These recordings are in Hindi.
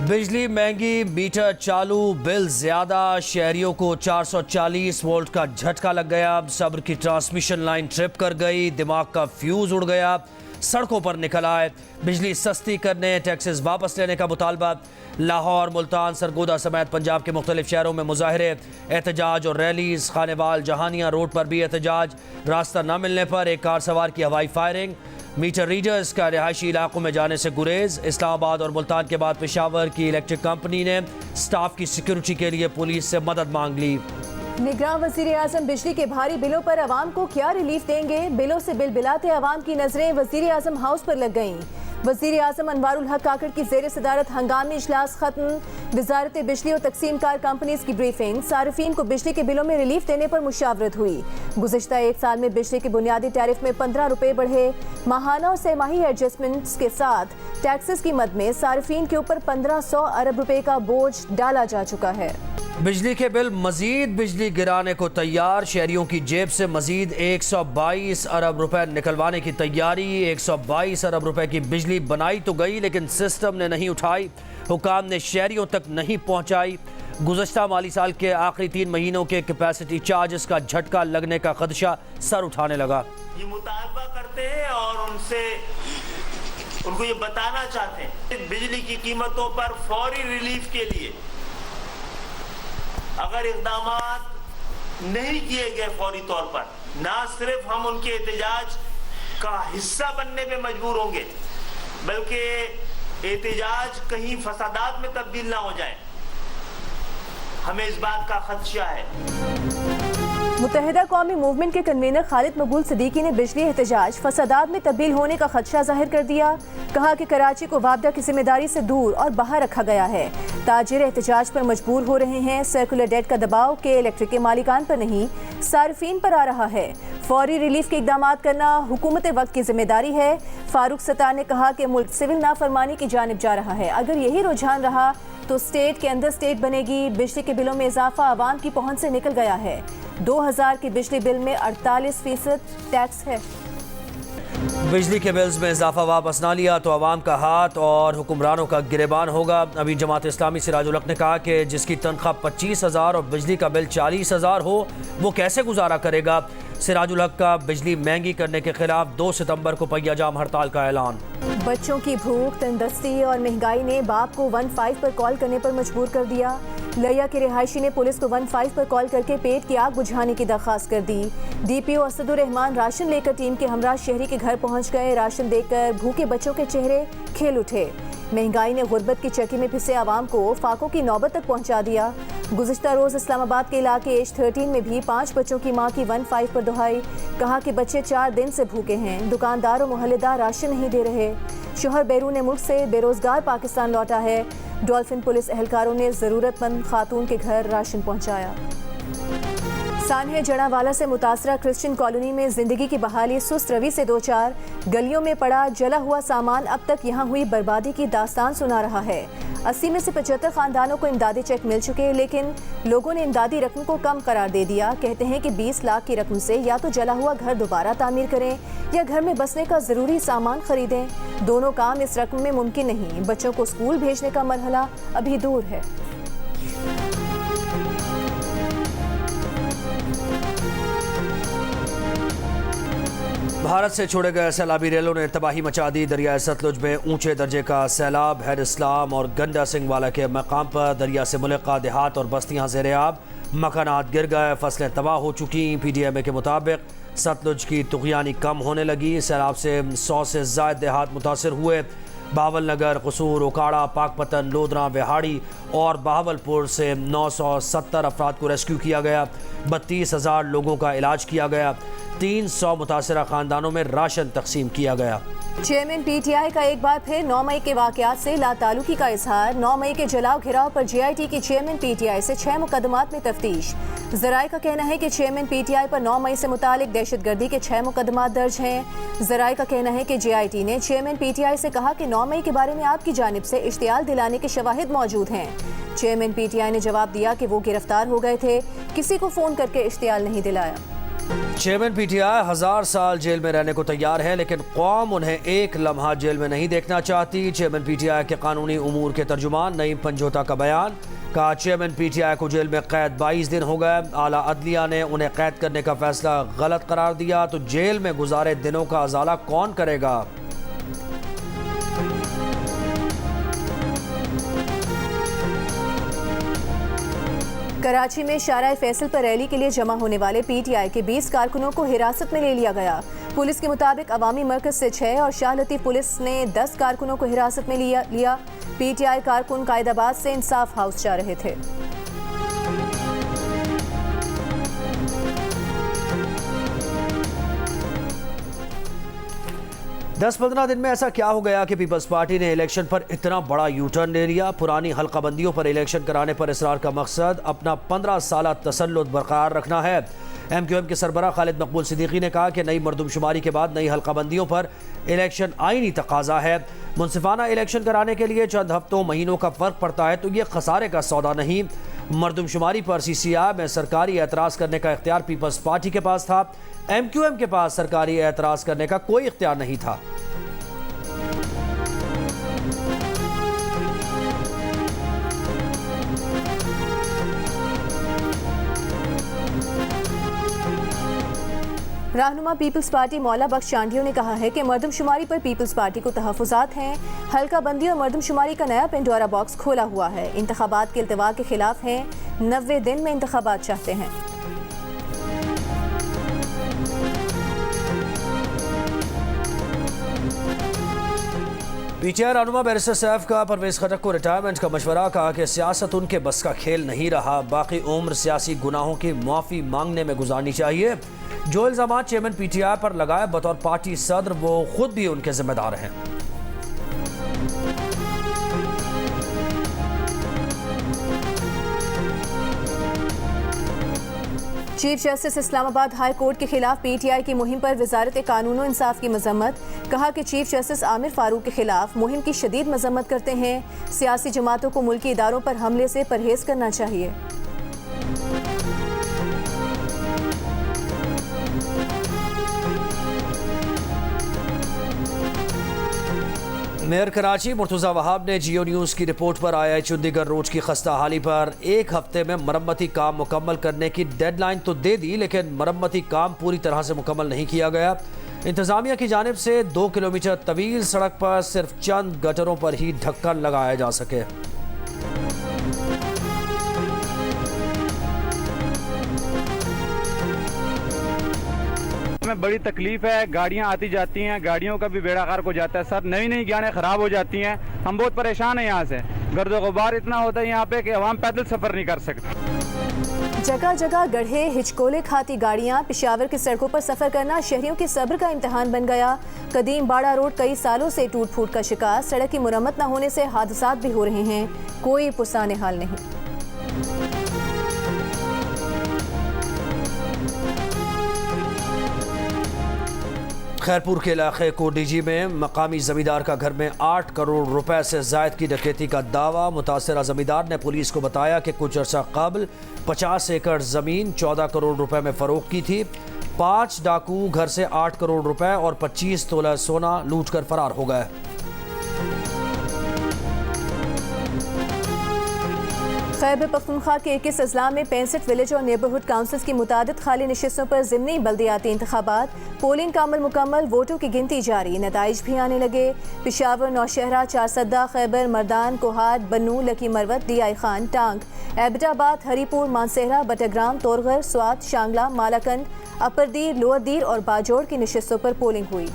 बिजली महंगी, मीटर चालू, बिल ज्यादा, शहरियों को 440 वोल्ट का झटका लग गया। सब्र की ट्रांसमिशन लाइन ट्रिप कर गई, दिमाग का फ्यूज उड़ गया, सड़कों पर निकल आए। बिजली सस्ती करने, टैक्सेस वापस लेने का मुतालबा। लाहौर, मुल्तान, सरगोदा समेत पंजाब के मुख्तलिफ शहरों में मुजाहरे, एहतजाज और रैलीज। खानेवाल, जहानिया रोड पर भी एहतजाज। रास्ता न मिलने पर एक कार सवार की हवाई फायरिंग। मीटर रीडर्स का रिहायशी इलाकों में जाने से गुरेज। इस्लामाबाद और मुल्तान के बाद पेशावर की इलेक्ट्रिक कंपनी ने स्टाफ की सिक्योरिटी के लिए पुलिस से मदद मांग ली। निगरान वज़ीर आज़म बिजली के भारी बिलों पर अवाम को क्या रिलीफ देंगे? बिलों से बिल बिलाते अवाम की नजरें वज़ीर आज़म हाउस पर लग गईं। वज़ीर आज़म अनवारुल हक काकड़ की ज़ेर सदारत हंगामी इजलास खत्म। वजारत बिजली और तकसीम कार कंपनीज की ब्रीफिंग। सार्फिन को बिजली के बिलों में रिलीफ देने पर मुशावरत हुई। गुज़िश्ता एक साल में बिजली के बुनियादी टैरिफ में 15 रुपए बढ़े। माहाना और सहमाही एडजस्टमेंट्स के साथ टैक्सेस की मद में सार्फिन के ऊपर 1500 अरब रुपए का बोझ डाला जा चुका है। बिजली के बिल मजीद बिजली गिराने को तैयार। शहरियों की जेब से मजीद 122 अरब रुपए निकलवाने की तैयारी। 122 अरब रुपए की बिजली बनाई तो गई, लेकिन सिस्टम ने नहीं उठाई, हुकाम ने शहरियों तक नहीं पहुंचाई। गुज़श्ता माली साल के आखिरी 3 महीनों के कैपेसिटी चार्जेस का झटका लगने का खदशा सर उठाने लगा। ये मुतालबा करते हैं और उनको ये बताना चाहते हैं बिजली की कीमतों पर फौरी रिलीफ के लिए अगर इक़दाम नहीं किए गए फौरी तौर पर, ना सिर्फ हम उनके एहतजाज का हिस्सा बनने पे मजबूर होंगे, बल्कि एहतजाज कहीं फसादात में तब्दील ना हो जाए, हमें इस बात का खदशा है। मुत्तहिदा कौमी मूवमेंट के कन्वीनर खालिद मकबूल सिद्दीकी ने बिजली एहतजाज फसादात में तब्दील होने का खदशा जाहिर कर दिया। कहा कि कराची को वापडा की जिम्मेदारी से दूर और बाहर रखा गया है। ताजिर एहतजाज पर मजबूर हो रहे हैं। सर्कुलर डेट का दबाव के इलेक्ट्रिक के मालिकान पर नहीं, सार्फिन पर आ रहा है। फौरी रिलीफ के इकदाम करना हुकूमत वक्त की जिम्मेदारी है। फारूक सत्तार ने कहा कि मुल्क सिविल नाफरमानी की जानिब जा रहा है। अगर यही रुझान रहा तो स्टेट के अंदर स्टेट बनेगी। बिजली के बिलों में इजाफा आवाम की पहुंच से निकल गया है। 2000 के बिजली बिल में 48% टैक्स है। बिजली के बिल्स में इजाफा वापस ना लिया तो आवाम का हाथ और हुक्मरानों का गिरेबान होगा। अभी जमात इस्लामी सिराजुल हक ने कहा कि जिसकी तनख्वाह 25,000 और बिजली का बिल 40,000 हो, वो कैसे गुजारा करेगा। सिराजुल हक का बिजली महंगी करने के खिलाफ 2 सितंबर को पहिया जाम हड़ताल का ऐलान। बच्चों की भूख, तंदुरुस्ती और महंगाई ने बाप को 15 पर कॉल करने पर मजबूर कर दिया। लिया के रिहायशी ने पुलिस को 15 पर कॉल करके पेट की आग बुझाने की दरख्वास्त कर दी। DPO असदुर रहमान राशन लेकर टीम के हमरा शहरी के घर पहुंच गए। राशन देकर भूखे बच्चों के चेहरे खिल उठे। महंगाई ने गुर्बत की चक्की में फिसे आवाम को फाकों की नौबत तक पहुंचा दिया। गुज़िश्ता रोज इस्लामाबाद के इलाके एज 13 में भी 5 बच्चों की मां की 15 पर दुहाई। कहा कि बच्चे 4 दिन से भूखे हैं। दुकानदार और मोहल्लेदार राशन नहीं दे रहे। शोहर बैरून मुल्क से बेरोजगार पाकिस्तान लौटा है। डॉल्फिन पुलिस एहलकारों ने जरूरतमंद खातून के घर राशन पहुंचाया। सानहे जड़ावाला से मुतासरा क्रिश्चियन कॉलोनी में जिंदगी की बहाली सुस्त रवि से 2-4 गलियों में पड़ा जला हुआ सामान अब तक यहाँ हुई बर्बादी की दास्तान सुना रहा है। 80 में से 75 खानदानों को इमदादी चेक मिल चुके हैं, लेकिन लोगों ने इमदादी रकम को कम करार दे दिया। कहते हैं कि 20 लाख की रकम से या तो जला हुआ घर दोबारा तामीर करें या घर में बसने का जरूरी सामान खरीदें। दोनों काम इस रकम में मुमकिन नहीं। बच्चों को स्कूल भेजने का मरहला अभी दूर है। भारत से छोड़े गए सैलाबी रेलों ने तबाही मचा दी। दरिया सतलुज में ऊंचे दर्जे का सैलाब। हैर इस्लाम और गंडा सिंह वाला के मकाम पर दरिया से मुल्का देहात और बस्तियां ज़ेर-ए-आब। मकानात गिर गए, फसलें तबाह हो चुकी। PDMA के मुताबिक सतलुज की तुग़यानी कम होने लगी। सैलाब से 100 से ज़ायद देहात मुतासर हुए। बहावल नगर, कसूर, ओकाड़ा, पाकपतन, लोधरा, विहाड़ी और बहावलपुर से 970 अफराद को रेस्क्यू किया गया। 32,000 लोगों का इलाज किया गया। 300 मुतासरा खानदानों में राशन तकसीम किया गया। चेयरमैन PTI का एक बार फिर 9 मई के वाक़यात से लातालुकी का इजहार। 9 मई के जलाओ घिराव पर JIT की चेयरमैन PTI से 6 मुकदमात में तफ्तीश। ज़राए का कहना है कि चेयरमैन PTI पर 9 मई से मुतालिक दहशतगर्दी के 6 मुकदमात दर्ज हैं। ज़राए का कहना है कि JIT ने चेयरमैन PTI से कहा कि 9 मई के बारे में आपकी जानिब से इश्तियाल दिलाने के शवाहिद मौजूद हैं। चेयरमैन PTI ने जवाब दिया कि वो गिरफ्तार हो गए थे, किसी को फ़ोन करके इश्तियाल नहीं दिलाया। चेयरमैन पीटीआई 1000 साल जेल में रहने को तैयार है, लेकिन कौम उन्हें एक लम्हा जेल में नहीं देखना चाहती। चेयरमैन पीटीआई के कानूनी उमूर के तर्जुमान नईम पंजोता का बयान। कहा, चेयरमैन पीटीआई को जेल में कैद 22 दिन हो गए। आला अदलिया ने उन्हें कैद करने का फैसला गलत करार दिया, तो जेल में गुजारे दिनों का अजाला कौन करेगा। कराची में शाराए फैसल पर रैली के लिए जमा होने वाले पीटीआई के 20 कारकुनों को हिरासत में ले लिया गया। पुलिस के मुताबिक अवामी मरकज से 6 और शाह लतीफ पुलिस ने 10 कारकुनों को हिरासत में लिया। पीटीआई कारकुन कायदाबाद से इंसाफ हाउस जा रहे थे। दस 15 दिन में ऐसा क्या हो गया कि पीपल्स पार्टी ने इलेक्शन पर इतना बड़ा यू टर्न ले लिया। पुरानी हल्काबंदियों पर इलेक्शन कराने पर इसरार का मकसद अपना 15 साल तसल्लुत बरकरार रखना है। MQM के सरबराह खालिद मकबूल सिद्दीकी ने कहा कि नई मरदमशुमारी के बाद नई हल्काबंदियों पर इलेक्शन आईनी तकाजा है। मुनसिफाना इलेक्शन कराने के लिए चंद हफ्तों महीनों का फ़र्क पड़ता है, तो ये खसारे का सौदा नहीं। मरदमशुमारी पर CCI में सरकारी एतराज़ करने का इख्तियार पीपल्स पार्टी के पास था। MQM के पास सरकारी एतराज़ करने का कोई इख्तियार नहीं था। रहनुमा पीपल्स पार्टी मौला बख्श चांडियों ने कहा है कि मरदमशुमारी पर पीपल्स पार्टी को तहफ़्फ़ुज़ात हैं। हल्का बंदी और मरदमशुमारी का नया पेंडोरा बॉक्स खोला हुआ है। इंतखाबात के इल्तिवा के खिलाफ हैं। 90 दिन में इंतखाबात चाहते हैं। पीटीआई रहनुमा बैरिस्टर सैफ का परवेज़ खटक को रिटायरमेंट का मशवरा। कहा कि सियासत उनके बस का खेल नहीं रहा, बाकी उम्र सियासी गुनाहों की माफ़ी मांगने में गुजारनी चाहिए। जो इल्ज़ाम चेयरमैन पीटीआई पर लगाए बतौर पार्टी सदर, वो खुद भी उनके जिम्मेदार हैं। Chief justice Islamabad high court के खिलाफ पीटीआई की मुहिम पर वजारत कानून और इंसाफ की मजम्मत। कहा कि चीफ जस्टिस आमिर फारूक के खिलाफ मुहिम की शदीद मजम्मत करते हैं। सियासी जमातों को मुल्की इदारों पर हमले से परहेज करना चाहिए। मेयर कराची मुर्तज़ा वहाब ने जियो न्यूज़ की रिपोर्ट पर आया चंडीगढ़ रोड की खस्ता हाली पर 1 हफ्ते में मरम्मती काम मुकम्मल करने की डेडलाइन तो दे दी, लेकिन मरम्मती काम पूरी तरह से मुकम्मल नहीं किया गया। इंतज़ामिया की जानिब से 2 किलोमीटर तवील सड़क पर सिर्फ चंद गटरों पर ही ढक्कन लगाया जा सके। में बड़ी तकलीफ है। गाड़ियां आती जाती हैं, गाड़ियों का भी बेड़ा गर्क हो जाता है। सर नई नई गाड़ियां खराब हो जाती हैं। हम बहुत परेशान हैं। यहाँ से गर्द गुबार इतना होता है यहाँ पे कि आवाम पैदल सफर नहीं कर सकते। जगह जगह गड्ढे, हिचकोले खाती गाड़ियां। पेशावर की सड़कों पर सफर करना शहरियों के सब्र का इम्तिहान बन गया। कदीम बाड़ा रोड कई सालों से टूट फूट का शिकार। सड़क की मुरम्मत न होने से हादसात भी हो रहे हैं। कोई पुरसाने हाल नहीं। खैरपुर के इलाके कोडीजी में मकामी जमींदार का घर में 8 करोड़ रुपए से जायद की डकैती का दावा। मुतासरा जमींदार ने पुलिस को बताया कि कुछ अर्सा कबल 50 एकड़ ज़मीन 14 करोड़ रुपए में फ़रोख्त की थी। 5 डाकू घर से 8 करोड़ रुपए और 25 तोला सोना लूट कर फरार हो गए। खैबर पख्तूनख्वा के 21 अजला में 65 विलेज और नेबरहुड काउंसिल्स की मुतादिद खाली नशिस्तों पर ज़िमनी बल्दियाती इंतखाबात। पोलिंग का अमल मुकम्मल, वोटों की गिनती जारी, नताइज भी आने लगे। पेशावर, नौशहरा, चारसद्दा, खैबर, मर्दान, कोहाट, बन्नू, लकी मरवत, DI खान, टांग, एबटाबाद, हरीपुर, मानसेहरा, बटग्राम, तोरगर, स्वात, शांगला, मालाकंद, अपर दीर, लोअर दीर और बाजोड़ की नशिस्तों पर पोलिंग हुई।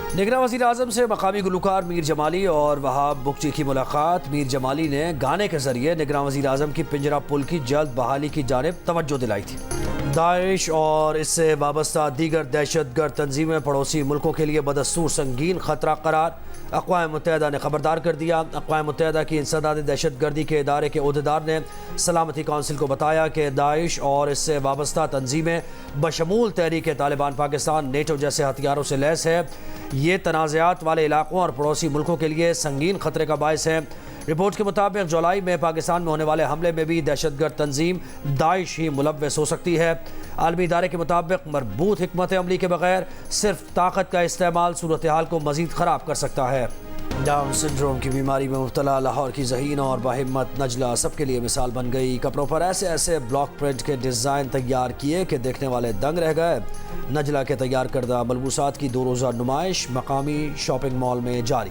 निगरान वज़ीर आज़म से मकामी गुलकार मीर जमाली और वहाब बुगची की मुलाकात। मीर जमाली ने गाने के जरिए निगरान वज़ीर आज़म की पिंजरा पुल की जल्द बहाली की जानिब तवज्जो दिलाई थी। दाइश और इससे वाबस्ता दीगर दहशतगर्द तंजीमें पड़ोसी मुल्कों के लिए बदस्तूर संगीन खतरा करार। अक़वाम मुत्तहिदा ने खबरदार कर दिया। अक़वाम मुत्तहिदा की इंसदाद दहशतगर्दी के इदारे के ओहदेदार ने सलामती कौंसिल को बताया कि दाइश और इससे वाबस्ता तंजीमें बशमूल तहरीक तालिबान पाकिस्तान, नेटो जैसे हथियारों से लैस है। ये तनाज़ात वाले इलाकों और पड़ोसी मुल्कों के लिए संगीन खतरे का बायस है। रिपोर्ट के मुताबिक जुलाई में पाकिस्तान में होने वाले हमले में भी दहशतगर्द तंजीम दाइश ही मुलव्वस हो सकती है। आलमी इदारे के मुताबिक मरबूत हिकमत अमली के बगैर सिर्फ ताकत का इस्तेमाल सूरत हाल को मजीद ख़राब कर सकता है। डाउन सिंड्रोम की बीमारी में मुब्तला लाहौर की ज़हीन और बाहिम्मत नजला सबके लिए मिसाल बन गई। कपड़ों पर ऐसे ऐसे ब्लॉक प्रिंट के डिज़ाइन तैयार किए कि देखने वाले दंग रह गए। नजला के तैयार करदा मलबूसात की 2 रोज़ा नुमाइश मकामी शॉपिंग मॉल में जारी।